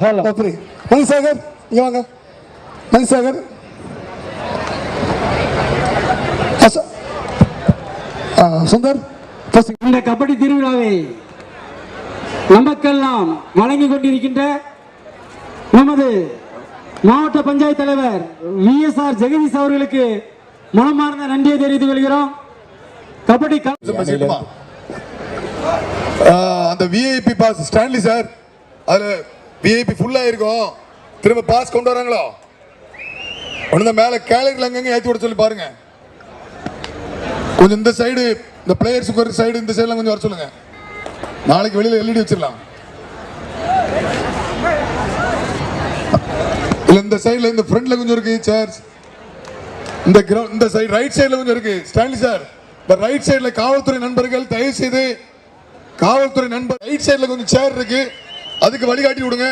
Hello free. மணிசாகர் இங்கே வாங்க. மணிசாகர் சுந்தர். இந்த கபடி திருவிழாவை நமக்கெல்லாம் வழங்கி கொண்டிருக்கின்ற நமது மாவட்ட பஞ்சாயத்து தலைவர் VSR ஜெகதீஷ் அவர்களுக்கு மனமார்ந்த நன்றியை தெரிவித்துக் கொள்கிறோம். கபடி அந்த விஐபி பாஸ் ஸ்டான்லி சார், அதுல விஐபி ஃபுல்லா இருக்கும். திரும்ப பாஸ் கொண்டு வராங்களோ ஒண்ணு மேல கேலரியில் அங்கங்க ஏற்றி விட சொல்லி பாருங்க. கொஞ்சம் இந்த சைடு, இந்த பிளேயர்ஸுக்கு ஒரு சைடு, இந்த சைடுலாம் கொஞ்சம் வர சொல்லுங்க. நாளைக்கு வெளியில எல்இடி வச்சிடலாம். இல்ல இந்த சைடுல, இந்த ஃப்ரண்ட்ல கொஞ்சம் இருக்கு சேர்ஸ். இந்த கிரவுண்ட், இந்த சைடு ரைட் சைடுல கொஞ்சம் இருக்கு. ஸ்டான்லி சார், இந்த ரைட் சைடுல காவல்துறை நண்பர்கள் தயவு செய்து, காவல்துறை நண்பர் ரைட் சைடுல கொஞ்சம் சேர் இருக்கு, அதுக்கு வழிகாட்டி விடுங்க.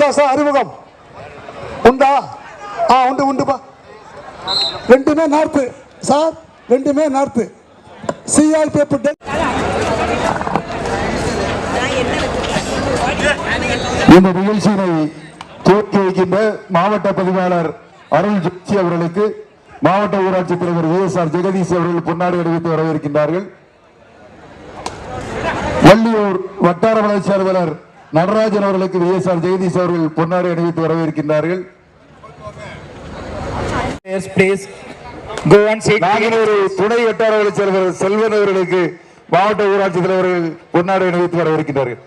சார் அறிமுகம் உண்டா? உண்டுப்பா. ரெண்டுமே நார்த்து சார், ரெண்டுமே நார்த்து. சிஆர்பிஎஃப் இந்த நிகழ்ச்சியை துவக்கி வைக்கின்ற மாவட்ட பதிவாளர் அருள் ஜோஷி அவர்களுக்கு மாவட்ட ஊராட்சி தலைவர் VSR ஜெகதீஷ் அவர்கள் பொன்னாடை அணிவித்து வரவேற்கின்றார்கள். வள்ளியூர் வட்டார வளர்ச்சி அலுவலர் நடராஜன் அவர்களுக்கு VSR ஜெகதீஷ் அவர்கள் பொன்னாடை அணிவித்து வரவேற்கின்றார்கள். துணை வட்டார வளர்ச்சி அலுவலர் செல்வன் அவர்களுக்கு மாவட்ட ஊராட்சி தலைவர்கள் பொன்னாடை அணிவித்து வரவேற்கின்றார்கள்.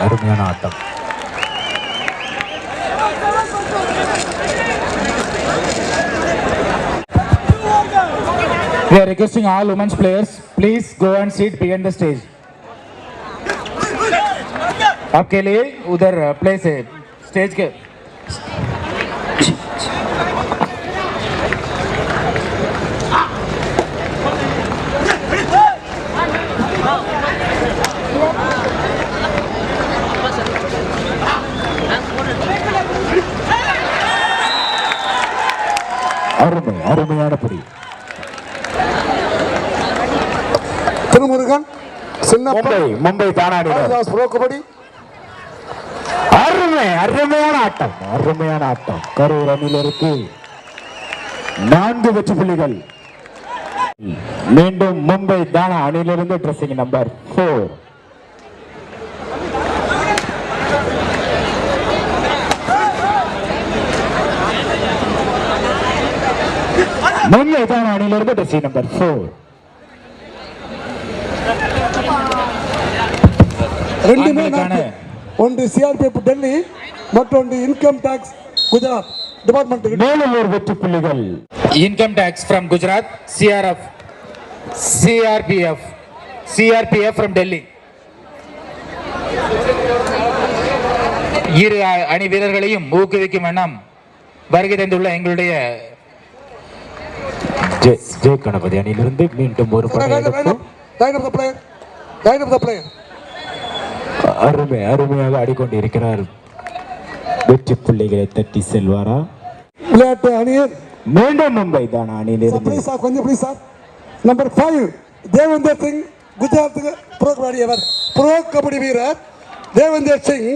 அருமையான ஆட்டம். We are requesting all women's players, please go and sit behind the stage. आपके लिए उधर प्लेस है स्टेज के. அருமையான புடி. திருமுருகன் மும்பை தானாடி கபடி. அருமையான ஆட்டம். கரூர் அணியினருக்கு 4 வெற்றி புள்ளிகள். மீண்டும் மும்பை தானா அணியிலிருந்து ட்ரெஸ்ஸிங் நம்பர் 4. மும்பை தானா அணியிலிருந்து ட்ரெஸ்ஸிங் நம்பர் 4. ரெண்டுமே ஒன்று சிஆர்பிஎஃப் டெல்லி, மற்றொன்று இன்கம் டாக்ஸ் குஜராத் டிபார்ட்மெண்ட். மேலும் ஒரு வெற்றி புள்ளிகள். Income tax from Gujarat, CRPF from Delhi. இரு அணி வீரர்களையும் ஊக்குவிக்கும் வண்ணம் வருகை தந்துள்ள எங்களுடைய ஜெய் கணபதி அணியிலிருந்து மீண்டும் ஒரு அருமையாக ஆடிக்கொண்டிருக்கிறார். வெற்றி புள்ளிகளை தட்டி செல்வாரா? விளையாட்டு அணியர் மீண்டும் மும்பை தானா அணியிலிருந்து கொஞ்சம் சார். நம்பர் 5 தேவேந்தர் சிங், குஜராத்துக்கு ப்ரோ கபடி வீரர் தேவேந்தர் சிங்.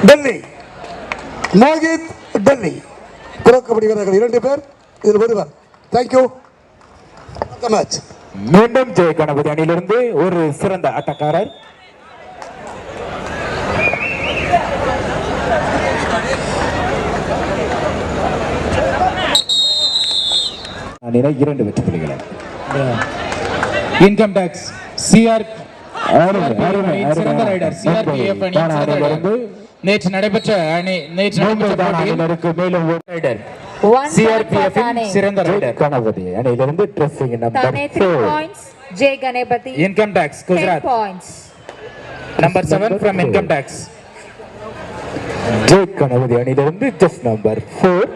டெல்லி மோகித், டெல்லி ப்ரோ கபடி வீரர்கள் 2 பேர் இதில் வருவார். தேங்க்யூ. மீண்டும் ஜெய கணபதி அணியிலிருந்து ஒரு சிறந்த ஆட்டக்காரர். அணியினர் 2 வெற்றி புள்ளிகள். இன்கம் டாக்ஸ் சிறந்த ரைடர் சிஆர்பிஎஃப் அணி நேற்று நடைபெற்ற மேலும் ரைடர் சிஆர்பிஎஃப் சிறந்த ரைடர் கணபதி அணியிலிருந்து dressing number 4. Jai Ganapati income tax Gujarat number 7 from income tax. Jai Ganapati அணியிலிருந்து ட்ரெஸ் நம்பர் 4.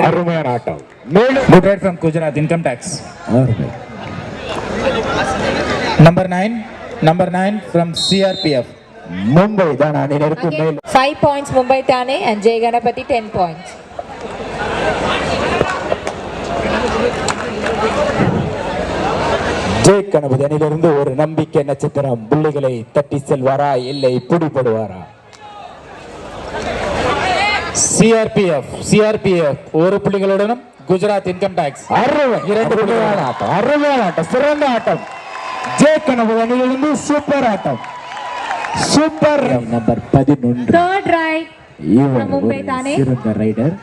அருமையான ஆட்டம். Good ride from Gujarat Income Tax. Number 9 from CRPF. Mumbai தான் அணியினருக்கு மேலும் 5 points Mumbai Thane and Jay Ganapati 10 points. Jai Ganapati அணியிலிருந்து ஒரு நம்பிக்கை நட்சத்திரம் புள்ளிகளை தட்டி செல்வாரா இல்லை பிடிபடுவாரா? CRPF ஒரு புள்ளிகளுடனும் குஜராத் இன்கம் டாக்ஸ் இரண்டு புள்ளிகளான ஆட்டம், அருமையான ஆட்டம், சிறந்த ஆட்டம். ஜெய் கணபதி அணியிலிருந்து சூப்பர் ஆட்டம், super. Number 11 Third ride from Mumbai Thane. சிறந்த ரைடர்.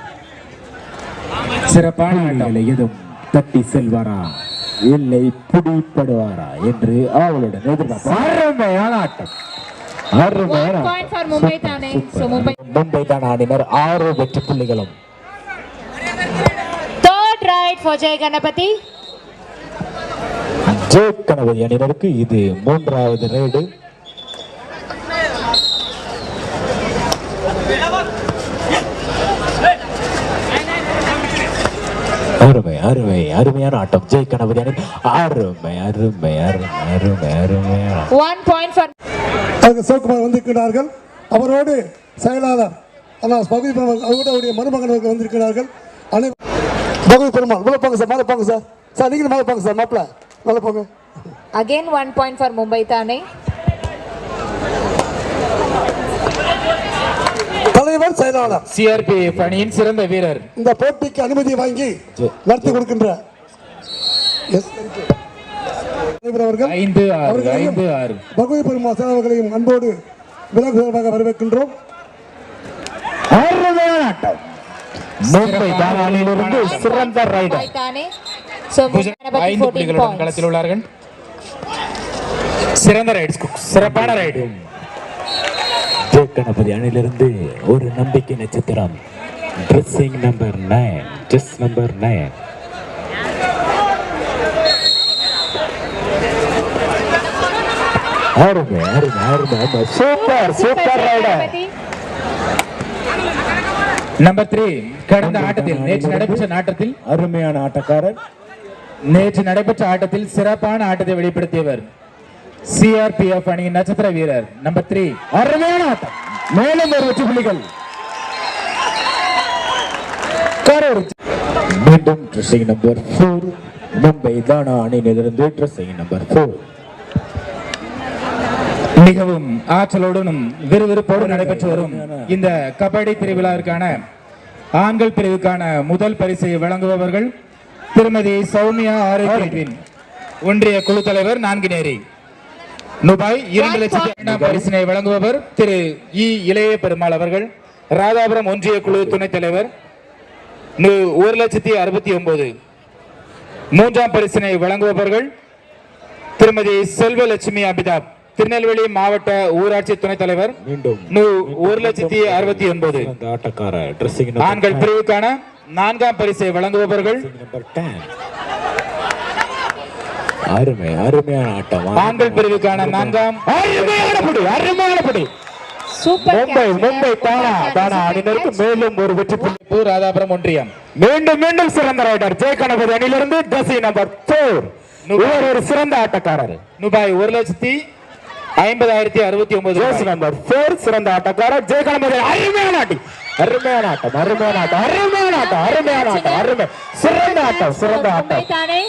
சிறப்பான ஆட்டங்களை எதுவும் தட்டி செல்வாரா இல்லை பிடிபடுவாரா என்று அவளுடன் எதிர்பார்ப்பு. அருமையான ஆட்டம், அருமையான 1 point for Mumbai Thane. So Mumbai தான் அணியினர் 6 வெற்றி புள்ளிகளும். third ride for Jay Ganapati. Jai Ganapathi அணியினருக்கு இது 3வது ரைடு. அருமை அருமை அருமையான ஆட்டம் ஜெய் கணபதி அணி. அருமை அருமை அருமை அருமை அருமையான 1 point for சிவகுமார் வந்திருக்கிறார்கள். அவரோடு செயலாளர் ஆனால் பகுதி பெருமாள் அவருடைய மருமகன் அவர்கள் வந்திருக்கிறார்கள். பகுதி பெருமாள் மேலே போங்க சார், மேலே போங்க சார். சார் நீங்களும் மேலே போங்க சார், மாப்பிள்ள மேலே போங்க. again 1 point for Mumbai Thane. தலைவர் செயலாளர் CRPF அணியின் சிறந்த வீரர். இந்த போட்டிக்கு அனுமதி வாங்கி நடத்தி கொடுக்கின்ற தலைவர் அவர்கள் 5-6 பகுதி பெருமாள் சேவர்களையும் அன்போடு விலகுவதாக வரவேற்கின்றோம். அருமையான ஆட்டம். மும்பை தான் அணியிலிருந்து சிறந்த raider. Mumbai Thane. So Gujarat Ganapati 5 14 புள்ளிகளுடன் points. களத்தில் உள்ளார்கள். சிறந்த ரைடு, சிறப்பான ரைடு. ஜெய் கணபதி அணியிலிருந்து ஒரு நம்பிக்கை நட்சத்திரம் ட்ரெஸ்ஸிங் நம்பர் 9, ஜஸ்ட் நம்பர் 9. அருமை அருமை அருமை அருமை super super raider. Ganapati. Number 3 கடந்த ஆட்டத்தில் அருமையான ஆட்டக்காரர். நேற்று நடைபெற்ற ஆட்டத்தில் சிறப்பான ஆட்டத்தை வெளிப்படுத்தியவர் CRPF அணியின் நட்சத்திர வீரர் நம்பர் 3. அருமையான ஆட்டம், மேலும் ஒரு வெற்றி புள்ளிகள். மீண்டும் ட்ரெஸ்ஸிங் நம்பர் 4 மும்பை தானா அணியிலிருந்து ட்ரெஸ்ஸிங் நம்பர் 4. மிகவும் ஆற்றலுடனும் விறுவிறுப்போடு நடைபெற்று வரும் இந்த கபடி திருவிழாவிற்கான ஆண்கள் பிரிவுக்கான முதல் பரிசை வழங்குபவர்கள் திருமதி சௌமியா ஆரோக்கியத்தின் ஒன்றிய குழு தலைவர் நான்கினேரி. ரூபாய் 2 லட்சம் பரிசினை வழங்குபவர் திரு இளைய பெருமாள் அவர்கள். ராதாபுரம் ஒன்றிய குழு துணைத் தலைவர் 1,69,000. 3ஆம் பரிசினை வழங்குபவர்கள் திருமதி செல்வலட்சுமி அபிதாப், திருநெல்வேலி மாவட்ட ஊராட்சி துணைத் தலைவர். மீண்டும் 1,69,000. ஆட்டக்காரர் ட்ரெஸ்ஸிங் ஆண்கள் பிரிவுக்கான 4ஆம் பரிசை வழங்குபவர்கள் நம்பர் 10. அருமை அருமையான ஆட்டம். ஆண்கள் பிரிவுக்கான 4ஆம் அருமையான படி. Super Mumbai catch. மும்பை தானா Super தானா catch. அணியினருக்கு மேலும் ஒரு வெற்றி புள்ளி. ராதாபுரம் ஒன்றியம். மீண்டும் மீண்டும் சிறந்த ரைடர் ஜெய் கணபதி அணியிலிருந்து ட்ரெஸ்ஸி நம்பர் 4 இவர் ஒரு சிறந்த ஆட்டக்காரர். ரூபாய் 1,50,69. ஜெர்சி நம்பர் 4 சிறந்த ஆட்டக்காரர் ஜெய் கணபதி. அருமையான ஆட்டி, அருமையான ஆட்டம், அருமையான ஆட்டம், அருமையான ஆட்டம், அருமையான ஆட்டம், அருமை சிறந்த ஆட்டம், சிறந்த ஆட்டம். Mumbai Thane.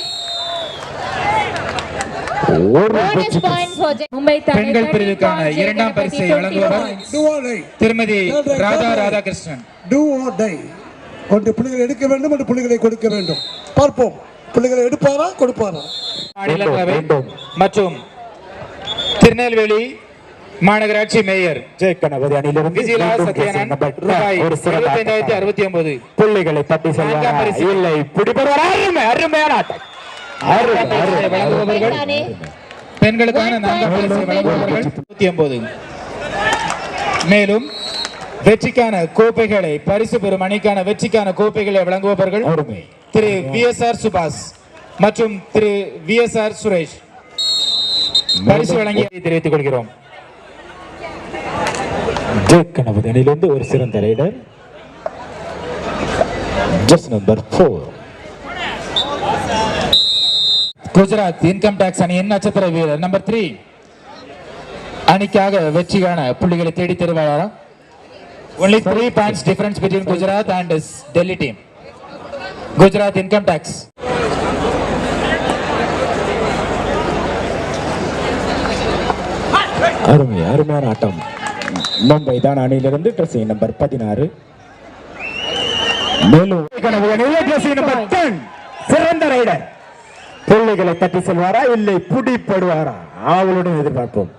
ஒரு Bonus வெற்றி point for Mumbai Thane. பெண்கள் 13 பிரிவுக்கான points, Jay 2ஆம் Ganapati, பரிசை 20 வழங்குபவர் points. Do or die. திருமதி Radha Radhakrishnan. Do or die. ஒன்று புள்ளிகளை எடுக்க வேண்டும், ஒன்று புள்ளிகளை கொடுக்க வேண்டும். பார்ப்போம், புள்ளிகளை எடுப்பாரா கொடுப்பாரா. மாநிலங்களவை மற்றும் திருநெல்வேலி மாநகராட்சி மேயர் ஜெய் கணபதி அணியிலிருந்து விஜயலா மீண்டும் சத்யானந்த் நம்பர் ரூபாய் ஒரு சிறந்த ஆட்டக்காரர். 25,069. புள்ளிகளை தட்டி செல்வாரா நான்காம் பரிசு. இல்லை பிடிபடுவாரா? அருமை அருமையான ஆட்டம், அருமை அருமை வழங்குபவர்கள் Thane. பெண்களுக்கான 4ஆம் பரிசை வழங்குபவர்கள் 180. மேலும் வெற்றிக்கான கோப்பைகளை பரிசு பெறும் அணிக்கான வெற்றிக்கான கோப்பைகளை வழங்குபவர்கள் அருமை. திரு VSR சுபாஷ் மற்றும் திரு VSR சுரேஷ். பரிசு வழங்கி தெரிவித்துக் கொள்கிறோம். ஜெய் கணபதி அணியிலிருந்து ஒரு சிறந்த raider Just number 4. Gujarat income tax அணியின் நட்சத்திர வீரர் நம்பர் 3 அணிக்காக வெற்றிக்கான புள்ளிகளை தேடி தருவாரா? Only 3 points difference between Gujarat and his Delhi team. Gujarat income tax. அருமையான ஆட்டம். மும்பை தான் அணியிலிருந்து ட்ரெஸ்ஸிங் நம்பர் 16. மேலும் ட்ரெஸ்ஸிங் நம்பர் 10 சிறந்த ரைடர். புள்ளிகளை தட்டி செல்வாரா இல்லை புடிப்படுவாரா? அவளுடன் எதிர்பார்ப்போம்.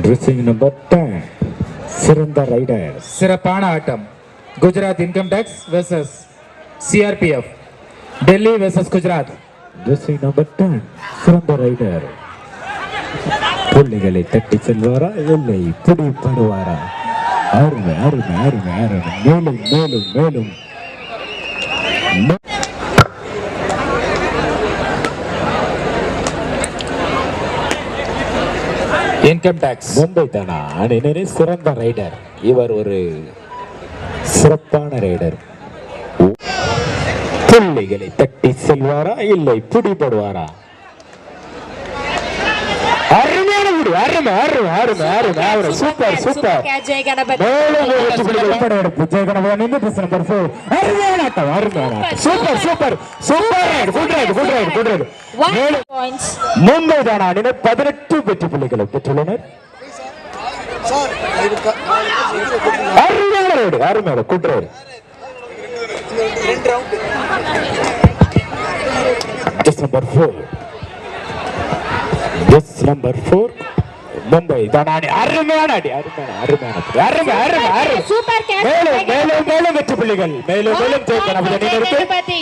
ட்ரெஸ்ஸிங் நம்பர் 10 சிறந்த ரைடர். சிறப்பான ஆட்டம். Gujarat income tax versus CRPF. Delhi versus Gujarat. Dressing number 10 சிறந்த ரைடர். புள்ளிகளை தட்டி செல்வாரா இல்லை புடிப்படுவாரா? அருமை. மேலும் இன்கம் டாக்ஸ். மும்பை தானா அணியினரின் சிறந்த ரைடர். இவர் ஒரு சிறப்பான ரைடர். புள்ளிகளை தட்டி செல்வாரா இல்லை பிடிபடுவாரா? அருமையான முடி. அருமை. சூப்பர் ஜெய கணபதி. அருமையான ஆட்டம். Super. Good raid. 1 points. Mumbai Thana அணியினர் 18 வெற்றி புள்ளிகளை பெற்றுள்ளனர். அருமையான good raid. Just number 4 Mumbai தானாடி. அருமையான அடி. Super catch. மேலும் வெற்றி புள்ளிகள். மேலும் ஜெயகணபதி.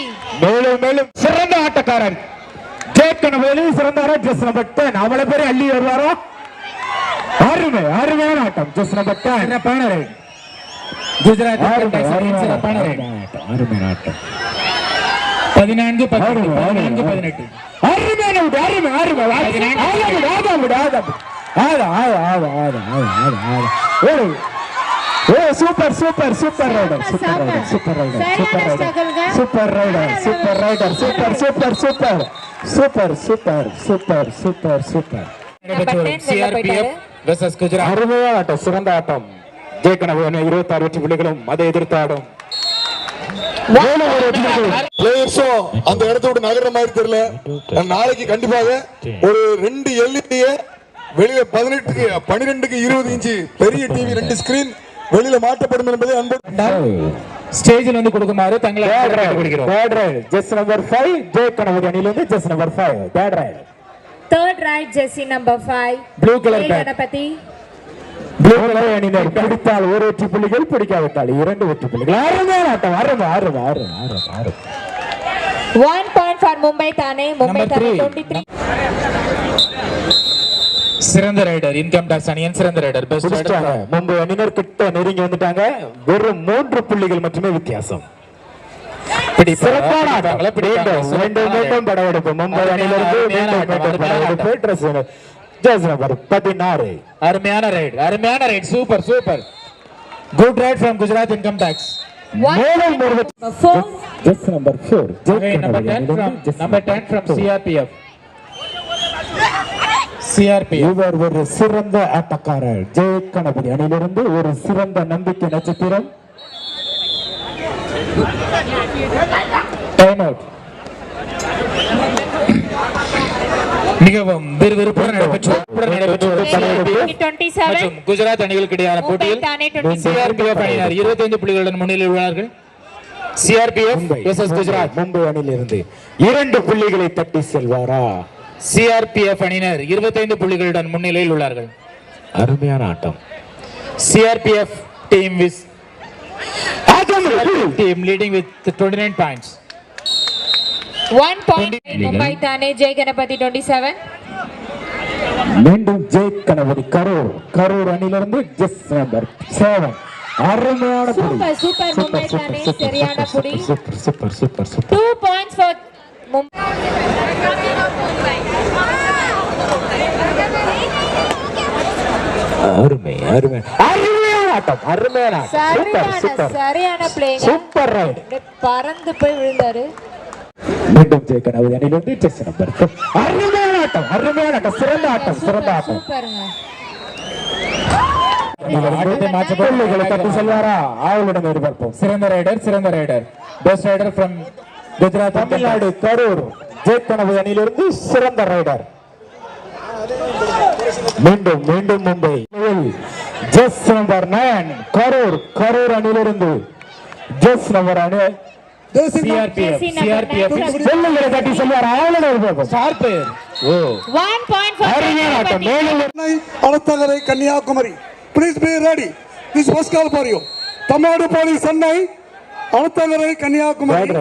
மேலும் சிறந்த ஆட்டக்காரன் ஜெயகணபதி சிறந்தாரா? ஜஸ்ட் நம்பர் 10 அவளை பேரு அள்ளி வருவாரோ? அருமையான ஆட்டம். ஜஸ்ட் நம்பர் 10 சிறப்பான ரைட். குஜராத் சிறப்பான ரைட். அருமையான ஆட்டம். 14-18. சூப்பர் அருமையான ஆட்டம். சிறந்த ஆட்டம். ஜெயகணபதி 26 வெற்றி புள்ளிகளும் அதை எதிர்த்து ஆடும். பிளேயர்ஸும் அந்த இடத்த விட்டு நகர்ற மாதிரி தெரியல. நாளைக்கு கண்டிப்பாக ஒரு 2 LED வெளியில 18க்கு 12க்கு 20 இன்ச்சு பெரிய டிவி 2 ஸ்கிரீன் வெளியில மாற்றப்படும் என்பதை அன்பு ஸ்டேஜில் வந்து கொடுக்குமாறு தங்களை கேட்டுக்கொள்கிறோம். ஜெர்சி நம்பர் 5 ஜெயகணபதி அணியிலிருந்து Jersey number 5 third right. Third right jersey number 5 Blue color Jay pad. Ganapati. Blue colour அணியினர் பிடித்தால் 1 வெற்றி புள்ளிகள், பிடிக்காவிட்டால் 2 வெற்றி புள்ளிகள். அருமையான ஆட்டம். 1 point for Mumbai Thane. Mumbai Thane 23. சிறந்த ரைடர் இன்கம் டாக்ஸ் அணியின் சிறந்த ரைடர் பெஸ்ட் ரைடர். மும்பை அணியினர் கிட்ட நெருங்கி வந்துட்டாங்க. வெறும் 3 புள்ளிகள் மட்டுமே வித்தியாசம். சிறப்பான ஆட்டம். மீண்டும் படவெடுப்பு. மும்பை அணியிலிருந்து மீண்டும் படவெடுப்பு. ஜெர்சி நம்பர் 16 அருமையான raid. Super good raid from Gujarat income tax. மேலும் ஒரு jersey number 4 number 10 from CRPF. இவர் ஒரு சிறந்த ஆட்டக்காரர். ஜெயகணபதி அணியிலிருந்து ஒரு சிறந்த நம்பிக்கை நட்சத்திரம். Time out. மிகவும் விறுவிறுப்புடன் நடைபெற்று குஜராத் அணிகளுக்கு இடையான போட்டியில் CRPF அணியினர் 25 புள்ளிகளுடன் முன்னிலையில் உள்ளார்கள். CRPF versus Gujarat. மும்பை அணியிலிருந்து 2 புள்ளிகளை தட்டி செல்வாரா? CRPF அணியினர் 25 புள்ளிகளுடன் முன்னிலையில் உள்ளார்கள். அருமையான ஆட்டம். CRPF team leading with 29 points. 1 point Mumbai Thane Jay Ganapati 27. மீண்டும் ஜெயகணபதி கரூர் அணியிலிருந்து ஜெர்சி நம்பர் 7 அருமையான புடி. சூப்பர் Mumbai Thane சரியான புடி. Super 2 points for Mumbai. அருமை அருமை அருமையான ஆட்டம் அருமையான ஆட்டம் சூப்பர் சரியான சூப்பர் சரியான பிளேங்க. சூப்பர் ரைட் அப்படியே பறந்து போய் விழுந்தாரு. மீண்டும் ஜெயக்கனவு அணியிலிருந்து செஸ் நம்பர் அருமையான ஆட்டம் சிறந்த ஆட்டம் சிறந்த ஆட்டம் சூப்பருங்க. ஆட்டத்தை மாற்ற புள்ளிகளை தட்டி செல்வாரா ஆவலுடன் எதிர்பார்ப்போம் சிறந்த raider best raider from Gujarat Tamil Nadu Karur Jayakanavu அணியிலிருந்து சிறந்த ரைடர் மீண்டும் மீண்டும் மும்பை ஜெஸ் நம்பர் 9 கரூர் அணியிலிருந்து ஜெஸ் நம்பர் அணி சிஆர்பிஎஃப் புள்ளிகளை தட்டி செல்வாரா ஆவலுடன் எதிர்பார்ப்போம் ஷார்ப் ஓ 1 point for அருமையான ஆட்டம் மேலும் Chennai Anandakarai Kanniyakumari please be ready this bus call for you Tamil Nadu police Chennai Anandakarai Kanniyakumari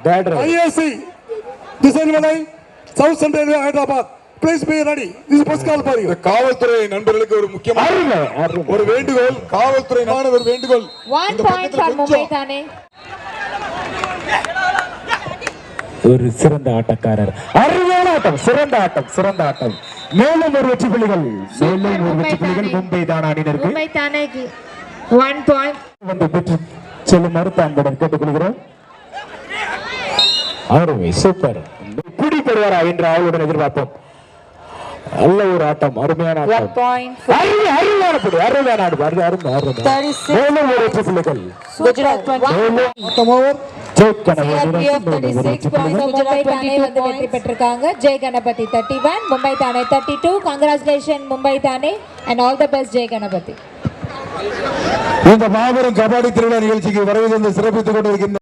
பேட் ரைட் ஐஏசி திசைவலை south central railway Hyderabad please be ready this bus call for you இந்த காவல்துறை நண்பர்களுக்கு ஒரு முக்கியமான அருமை ஒரு வேண்டுகோள், காவல்துறை ஒரு வேண்டுகோள். 1 point for மும்பை தானே. ஒரு சிறந்த ஆட்டக்காரர் அருமையான ஆட்டம் சிறந்த ஆட்டம் மேலும் ஒரு வெற்றி புள்ளிகள் மும்பை தான அணியினருக்கு மும்பை தானேக்கு 1 point. வந்து பெற்று செல்லுமாறு தான்புடன் கேட்டுக்கொள்கிறோம் அருமை சூப்பர் குடி பெறுவாரா என்று அவளுடன் எதிர்பார்ப்போம் நல்ல ஒரு ஆட்டம் அருமையான 1 ஆட்டம் point. அருமையான புள்ளி அருமையான ஆடு அருமை 36 மேலும் ஒரு வெற்றி புள்ளிகள் குஜராத் 1. ஆட்டம் ஓவர் ஜெயக்கனவு CRPF 36 points. மும்பை தானே வந்து வெற்றி பெற்றிருக்காங்க. ஜெய் கணபதி 31, மும்பை தானே 32. Congratulations மும்பை தானே and all the best Jai Ganapathi. இந்த மாபெரும் கபாடி திருவிழா நிகழ்ச்சிக்கு வருகை தந்து சிறப்பித்துக் கொண்டிருக்கின்ற